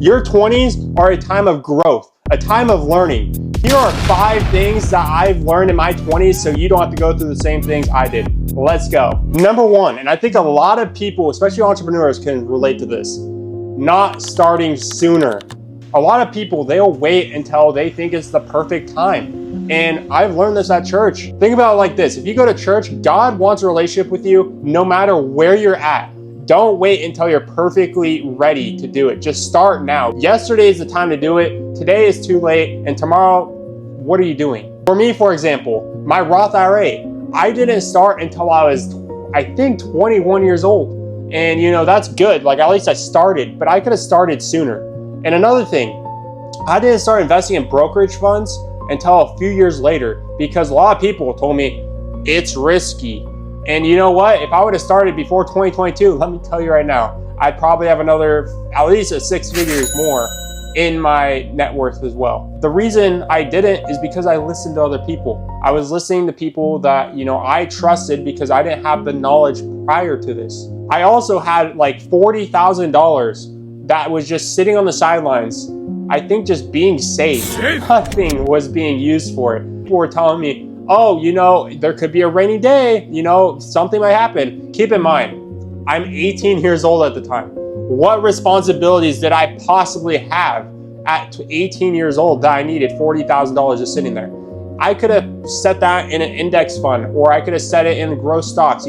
Your 20s are a time of growth, a time of learning. Here are 5 things that I've learned in my 20s so you don't have to go through the same things I did. Let's go. Number 1, and I think a lot of people, especially entrepreneurs, can relate to this, not starting sooner. A lot of people, they'll wait until they think it's the perfect time. And I've learned this at church. Think about it like this. If you go to church, God wants a relationship with you no matter where you're at. Don't wait until you're perfectly ready to do it. Just start now. Yesterday is the time to do it. Today is too late. And tomorrow, what are you doing? For me, for example, my Roth IRA, I didn't start until I was, I think, 21 years old. And that's good. Like, at least I started, but I could have started sooner. And another thing, I didn't start investing in brokerage funds until a few years later because a lot of people told me it's risky. And you know what? If I would have started before 2022, let me tell you right now, I'd probably have at least 6 figures more in my net worth as well. The reason I didn't is because I listened to other people. I was listening to people that, I trusted because I didn't have the knowledge prior to this. I also had like $40,000 that was just sitting on the sidelines. I think just being safe. Nothing was being used for it. People were telling me, oh, there could be a rainy day, something might happen. Keep in mind, I'm 18 years old at the time. What responsibilities did I possibly have at 18 years old that I needed $40,000 just sitting there? I could have set that in an index fund, or I could have set it in growth stocks,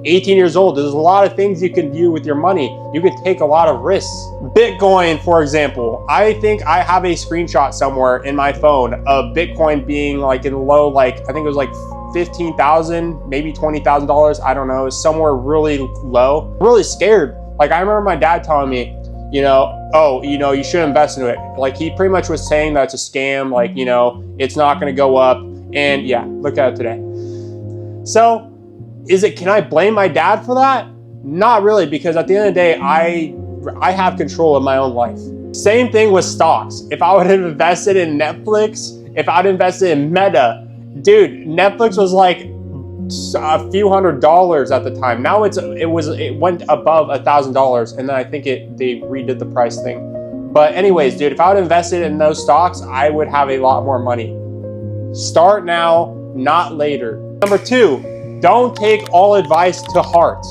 18 years old, there's a lot of things you can do with your money. You can take a lot of risks. Bitcoin, for example, I think I have a screenshot somewhere in my phone of Bitcoin being like in low, I think it was like $15,000, maybe $20,000. I don't know, somewhere really low. Really scared. Like, I remember my dad telling me, you should invest in it. Like, he pretty much was saying that it's a scam, it's not gonna go up. And yeah, look at it today. So, can I blame my dad for that? Not really, because at the end of the day, I have control of my own life. Same thing with stocks. If I would have invested in Netflix, if I'd invested in Meta, dude, Netflix was like a few $100s at the time. Now it went above $1,000, and then I think they redid the price thing. But anyways, dude, if I would have invested in those stocks, I would have a lot more money. Start now, not later. Number 2, don't take all advice to heart.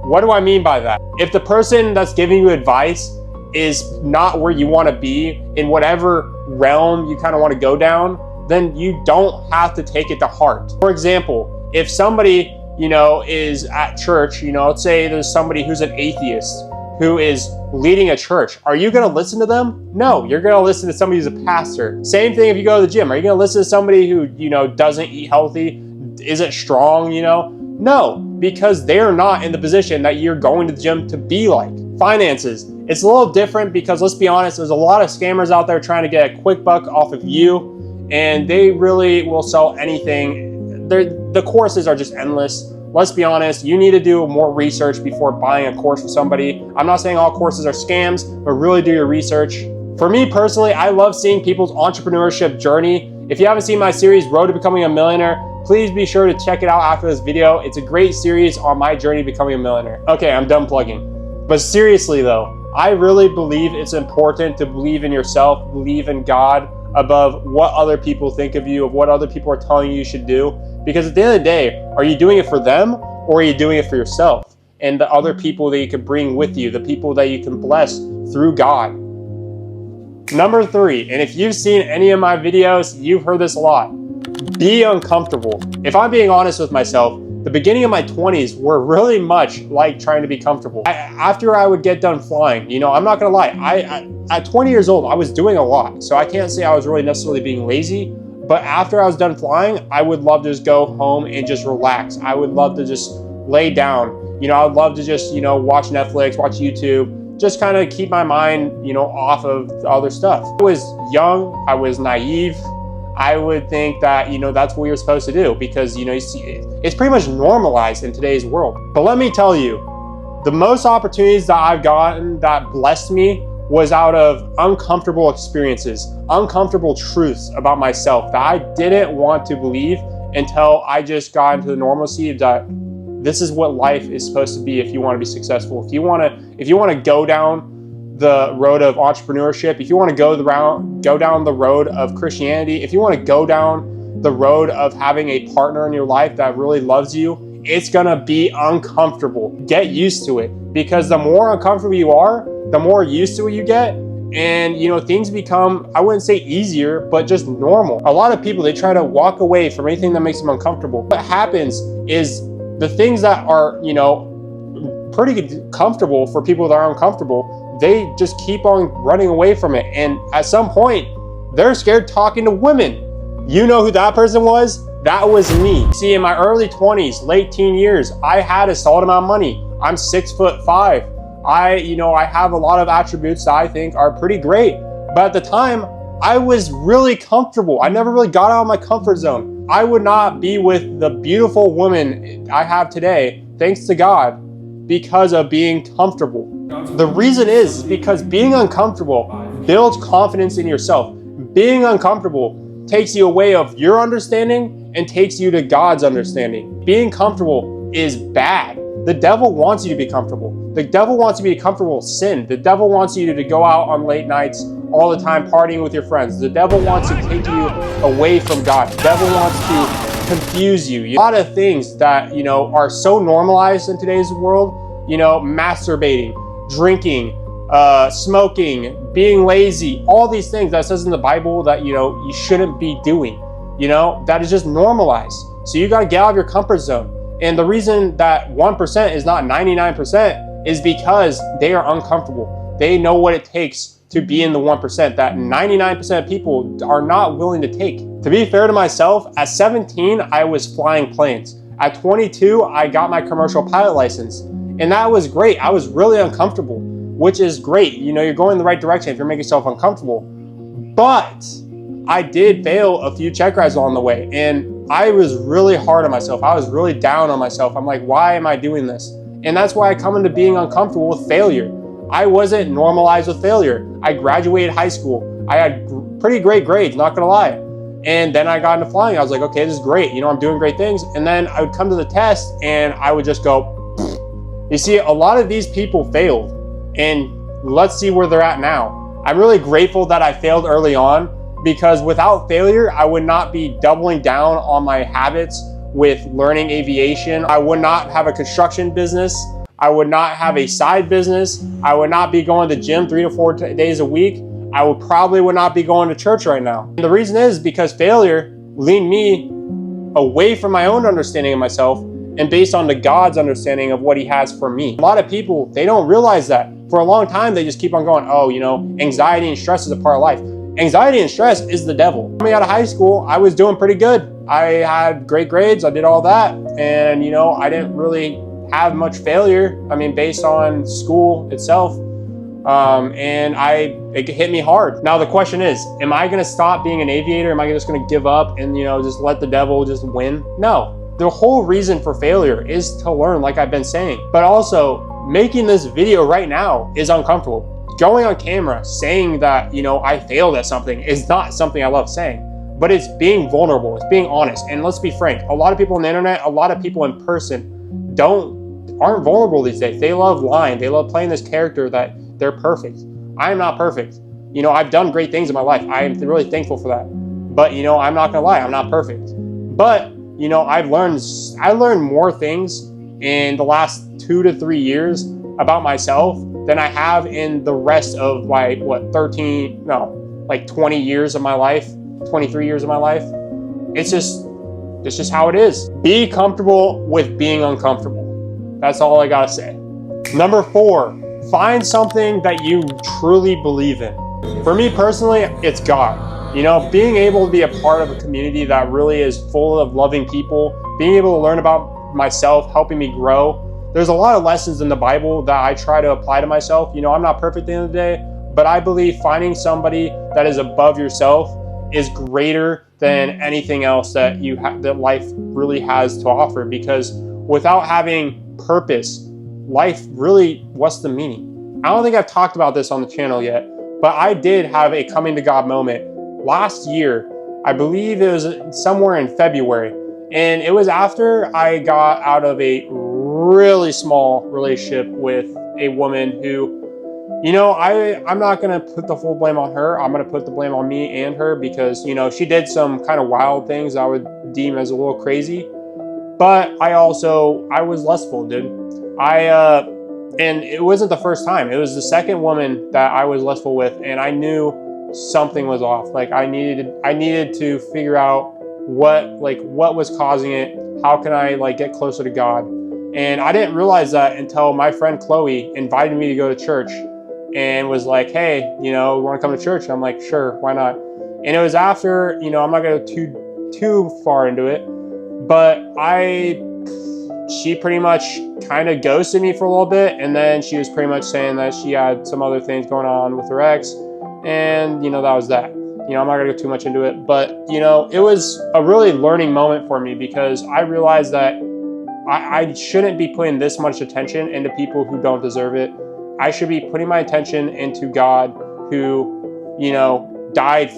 What do I mean by that? If the person that's giving you advice is not where you want to be in whatever realm you kind of want to go down, then you don't have to take it to heart. For example, if somebody, is at church, let's say there's somebody who's an atheist who is leading a church. Are you going to listen to them? No, you're going to listen to somebody who's a pastor. Same thing if you go to the gym. Are you going to listen to somebody who, doesn't eat healthy, isn't strong, No, because they're not in the position that you're going to the gym to be like. Finances. It's a little different because, let's be honest, there's a lot of scammers out there trying to get a quick buck off of you, and they really will sell anything. The courses are just endless. Let's be honest, you need to do more research before buying a course from somebody. I'm not saying all courses are scams, but really do your research. For me personally, I love seeing people's entrepreneurship journey. If you haven't seen my series, Road to Becoming a Millionaire, please be sure to check it out after this video. It's a great series on my journey to becoming a millionaire. Okay, I'm done plugging. But seriously though, I really believe it's important to believe in yourself, believe in God above what other people think of you, of what other people are telling you should do. Because at the end of the day, are you doing it for them or are you doing it for yourself and the other people that you can bring with you, the people that you can bless through God? Number 3, and if you've seen any of my videos, you've heard this a lot. Be uncomfortable. If I'm being honest with myself, the beginning of my 20s were really much like trying to be comfortable. After I would get done flying, I'm not gonna lie, at 20 years old, I was doing a lot. So I can't say I was really necessarily being lazy, but after I was done flying, I would love to just go home and just relax. I would love to just lay down. I would love to just, watch Netflix, watch YouTube, just kind of keep my mind, off of other stuff. I was young, I was naive. I would think that, that's what you're supposed to do because, you see, it's pretty much normalized in today's world. But let me tell you, the most opportunities that I've gotten that blessed me was out of uncomfortable experiences, uncomfortable truths about myself that I didn't want to believe until I just got into the normalcy that this is what life is supposed to be if you want to be successful. If you want to go down the road of entrepreneurship, if you want to go down the road of Christianity, if you want to go down the road of having a partner in your life that really loves you, it's gonna be uncomfortable. Get used to it, because the more uncomfortable you are, the more used to it you get, and things become, I wouldn't say easier, but just normal. A lot of people, they try to walk away from anything that makes them uncomfortable. What happens is the things that are pretty comfortable for people that are uncomfortable, they just keep on running away from it, and at some point they're scared talking to women. You know who that person was? That was me. See, in my early 20s, late teen years, I had a solid amount of money. I'm 6'5". I have a lot of attributes that I think are pretty great. But at the time, I was really comfortable. I never really got out of my comfort zone. I would not be with the beautiful woman I have today, thanks to God, because of being comfortable. The reason is because being uncomfortable builds confidence in yourself. Being uncomfortable takes you away of your understanding and takes you to God's understanding. Being comfortable is bad. The devil wants you to be comfortable. The devil wants you to be comfortable with sin. The devil wants you to go out on late nights all the time partying with your friends. The devil wants to take you away from God. The devil wants to confuse you. A lot of things that are so normalized in today's world, masturbating, drinking, smoking, being lazy, all these things that says in the Bible that you shouldn't be doing, that is just normalized. So you got to get out of your comfort zone. And the reason that 1% is not 99% is because they are uncomfortable. They know what it takes to be in the 1% that 99% of people are not willing to take. To be fair to myself, at 17, I was flying planes. At 22, I got my commercial pilot license. And that was great. I was really uncomfortable, which is great. You're going in the right direction if you're making yourself uncomfortable. But I did fail a few check rides along the way. And I was really hard on myself. I was really down on myself. I'm like, why am I doing this? And that's why I come into being uncomfortable with failure. I wasn't normalized with failure. I graduated high school. I had pretty great grades, not gonna lie. And then I got into flying. I was like, okay, this is great. I'm doing great things. And then I would come to the test and I would just go, pfft. You see, a lot of these people failed, and let's see where they're at now. I'm really grateful that I failed early on, because without failure, I would not be doubling down on my habits with learning aviation. I would not have a construction business. I would not have a side business. I would not be going to the gym 3 to 4 days a week. I would not be going to church right now. And the reason is because failure leaned me away from my own understanding of myself and based on the God's understanding of what he has for me. A lot of people, they don't realize that. For a long time, they just keep on going, oh, anxiety and stress is a part of life. Anxiety and stress is the devil. Coming out of high school, I was doing pretty good. I had great grades, I did all that. And I didn't really have much failure. Based on school itself. And it hit me hard. Now the question is, am I gonna stop being an aviator? Am I just gonna give up and just let the devil just win? No. The whole reason for failure is to learn, like I've been saying. But also, making this video right now is uncomfortable. Going on camera saying that, I failed at something is not something I love saying, but it's being vulnerable, it's being honest. And let's be frank, a lot of people on the internet, a lot of people in person aren't vulnerable these days. They love lying. They love playing this character that they're perfect. I am not perfect. I've done great things in my life. I am really thankful for that. But, I'm not gonna lie, I'm not perfect. But, I learned more things in the last 2 to 3 years about myself than I have in the rest of my 20 years of my life, 23 years of my life. It's just how it is. Be comfortable with being uncomfortable. That's all I gotta say. Number 4, find something that you truly believe in. For me personally, it's God. Being able to be a part of a community that really is full of loving people, being able to learn about myself, helping me grow. There's a lot of lessons in the Bible that I try to apply to myself. I'm not perfect at the end of the day, but I believe finding somebody that is above yourself is greater than anything else that that life really has to offer. Because without having purpose, life really, what's the meaning? I don't think I've talked about this on the channel yet, but I did have a coming to God moment last year. I believe it was somewhere in February, and it was after I got out of a really small relationship with a woman who I'm not going to put the full blame on her. I'm going to put the blame on me and her because, she did some kind of wild things I would deem as a little crazy. But I was lustful, dude. And it wasn't the first time. It was the second woman that I was lustful with, and I knew something was off. Like I needed to figure out what was causing it. How can I get closer to God? And I didn't realize that until my friend Chloe invited me to go to church and was like, hey, you want to come to church? And I'm like, sure, why not? And it was after, I'm not going to go too far into it, but she pretty much kind of ghosted me for a little bit, and then she was pretty much saying that she had some other things going on with her ex, and that was that. I'm not gonna go too much into it, but it was a really learning moment for me because I realized that I shouldn't be putting this much attention into people who don't deserve it. I should be putting my attention into God, who died.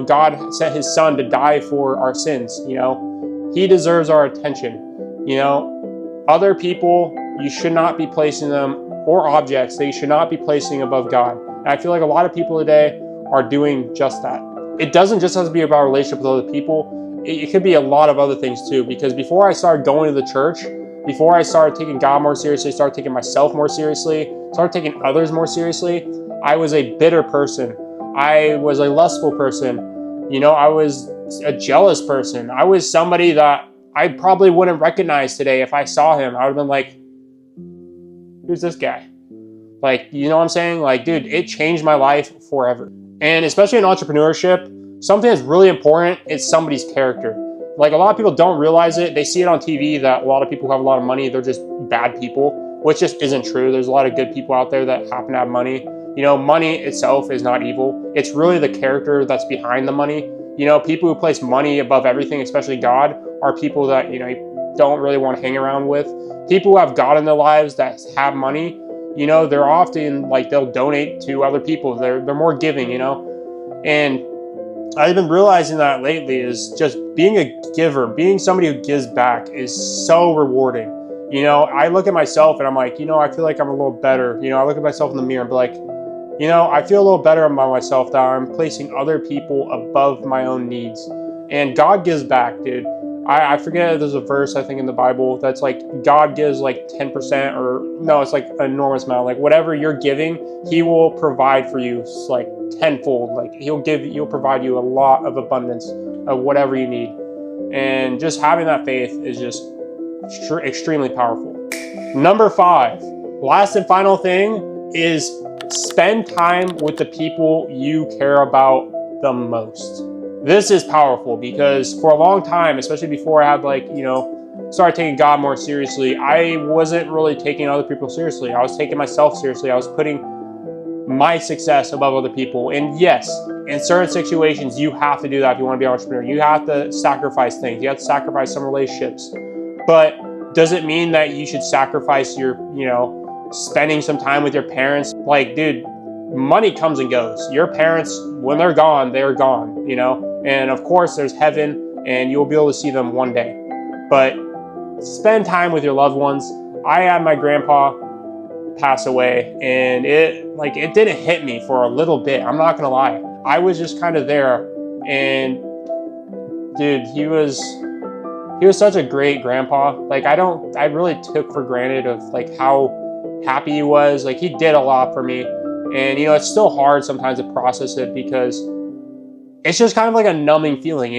God sent His Son to die for our sins. He deserves our attention. Other people, you should not be placing them, or objects, that you should not be placing above God. And I feel like a lot of people today are doing just that. It doesn't just have to be about a relationship with other people. It could be a lot of other things too, because before I started going to the church, before I started taking God more seriously, started taking myself more seriously, started taking others more seriously, I was a bitter person. I was a lustful person. I was a jealous person. I was somebody that I probably wouldn't recognize today if I saw him. I would have been like, who's this guy? You know what I'm saying? Dude, it changed my life forever. And especially in entrepreneurship, something that's really important is somebody's character. A lot of people don't realize it. They see it on TV that a lot of people who have a lot of money, they're just bad people, which just isn't true. There's a lot of good people out there that happen to have money. Money itself is not evil. It's really the character that's behind the money. People who place money above everything, especially God, are people that, you don't really want to hang around with. People who have God in their lives that have money, they're often they'll donate to other people. They're more giving, and I've been realizing that lately is just being a giver, being somebody who gives back is so rewarding. I look at myself and I'm like, I feel like I'm a little better. I look at myself in the mirror and be like, I feel a little better about myself that I'm placing other people above my own needs. And God gives back, dude. I forget, there's a verse I think in the Bible that's God gives 10%, or no, it's an enormous amount. Whatever you're giving, He will provide for you tenfold. He'll provide you a lot of abundance of whatever you need. And just having that faith is just extremely powerful. Number 5, last and final thing is spend time with the people you care about the most. This is powerful because for a long time, especially before I had started taking God more seriously, I wasn't really taking other people seriously. I was taking myself seriously. I was putting my success above other people. And yes, in certain situations, you have to do that if you want to be an entrepreneur. You have to sacrifice things. You have to sacrifice some relationships. But does it mean that you should sacrifice your, spending some time with your parents? Dude, money comes and goes. Your parents, when they're gone, and of course there's heaven and you'll be able to see them one day. But spend time with your loved ones. I had my grandpa pass away, and it didn't hit me for a little bit. I'm not gonna lie. I was just kind of there, and dude, he was such a great grandpa. I really took for granted of how happy he was. He did a lot for me. And it's still hard sometimes to process it because it's just kind of a numbing feeling,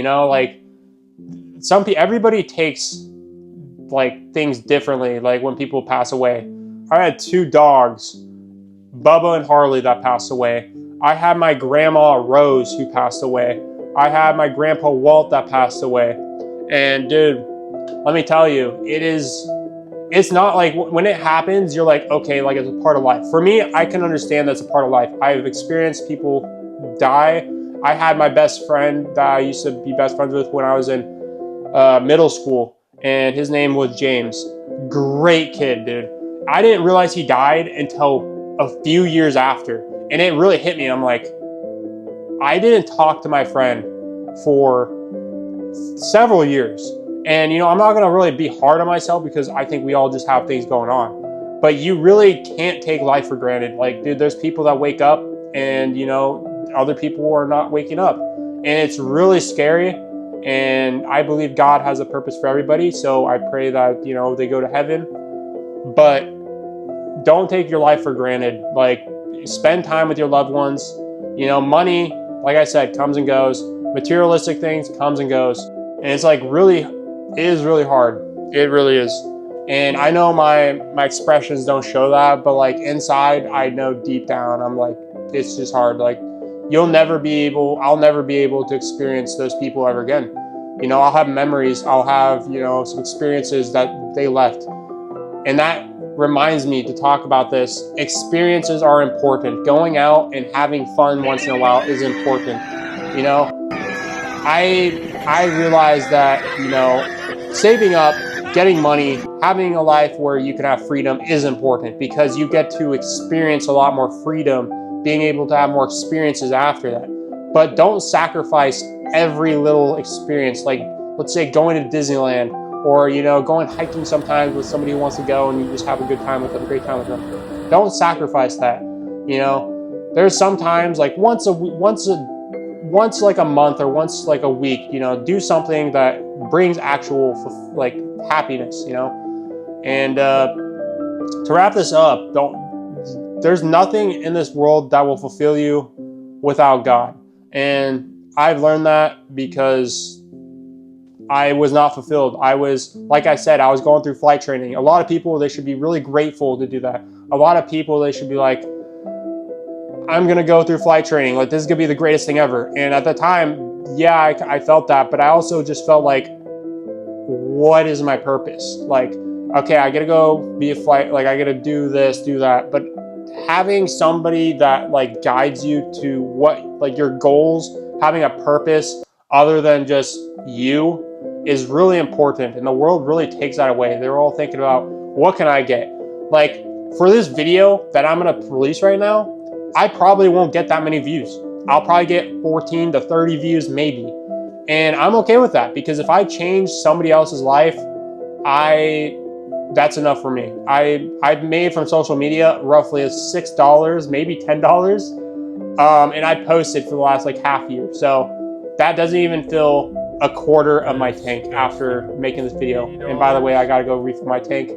everybody takes things differently. When people pass away, I had 2 dogs, Bubba and Harley, that passed away. I had my grandma Rose, who passed away. I had my Grandpa Walt that passed away. And dude, let me tell you, it's not when it happens, you're okay, it's a part of life. For me, I can understand that's a part of life. I've experienced people die. I had my best friend that I used to be best friends with when I was in middle school, and his name was James. Great kid, dude. I didn't realize he died until a few years after, and it really hit me. I'm like, I didn't talk to my friend for several years. And, I'm not going to really be hard on myself because I think we all just have things going on. but you really can't take life for granted. Like, dude, there's people that wake up and, you know, other people are not waking up. And it's really scary. And I believe God has a purpose for everybody. So I pray that, you know, they go to heaven. But don't take your life for granted. Like, spend time with your loved ones. You know, money, like I said, comes and goes. Materialistic things comes and goes. And it's like really, it is really hard. It really is. And I know my expressions don't show that, but like inside, I know deep down, I'm like, it's just hard. Like, I'll never be able to experience those people ever again. You know, I'll have memories, I'll have, you know, some experiences that they left. And that reminds me to talk about this. Experiences are important. Going out and having fun once in a while is important. You know, I realize that, you know, saving up, getting money, having a life where you can have freedom is important, because you get to experience a lot more freedom, being able to have more experiences after that. But don't sacrifice every little experience. Like, let's say going to Disneyland, or, you know, going hiking sometimes with somebody who wants to go and you just have a good time with them, a great time with them. Don't sacrifice that. You know, there's sometimes like once like a month or once like a week, you know, do something that brings actual like happiness, you know. And to wrap this up, there's nothing in this world that will fulfill you without God. And I've learned that because I was not fulfilled. I was, like I said, I was going through flight training. A lot of people, they should be really grateful to do that. A lot of people, they should be like, I'm going to go through flight training. Like, this is going to be the greatest thing ever. And at the time, yeah, I felt that, but I also just felt like, what is my purpose? Like, okay, I got to go be a flight, like I got to do this, do that. But having somebody that like guides you to what, like your goals, having a purpose other than just you is really important. And the world really takes that away. They're all thinking about, what can I get? Like, for this video that I'm going to release right now, I probably won't get that many views. I'll probably get 14 to 30 views maybe. And I'm okay with that, because if I change somebody else's life, that's enough for me. I've made from social media roughly $6, maybe $10. And I posted for the last like half year. So that doesn't even fill a quarter of my tank after making this video. And by the way, I gotta go refill my tank.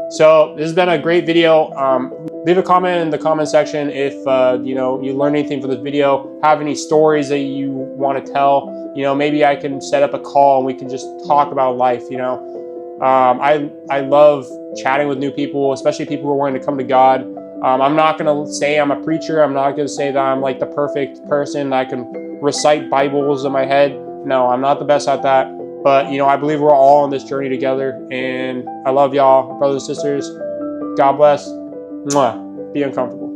So this has been a great video. Leave a comment in the comment section if you know, you learned anything from this video, have any stories that you want to tell. You know, maybe I can set up a call and we can just talk about life. You know, I love chatting with new people, especially people who are wanting to come to God. I'm not gonna say I'm a preacher. I'm not gonna say that I'm like the perfect person that can recite Bibles in my head. No, I'm not the best at that. But, you know, I believe we're all on this journey together. And I love y'all, brothers and sisters. God bless. Mwah. Be uncomfortable.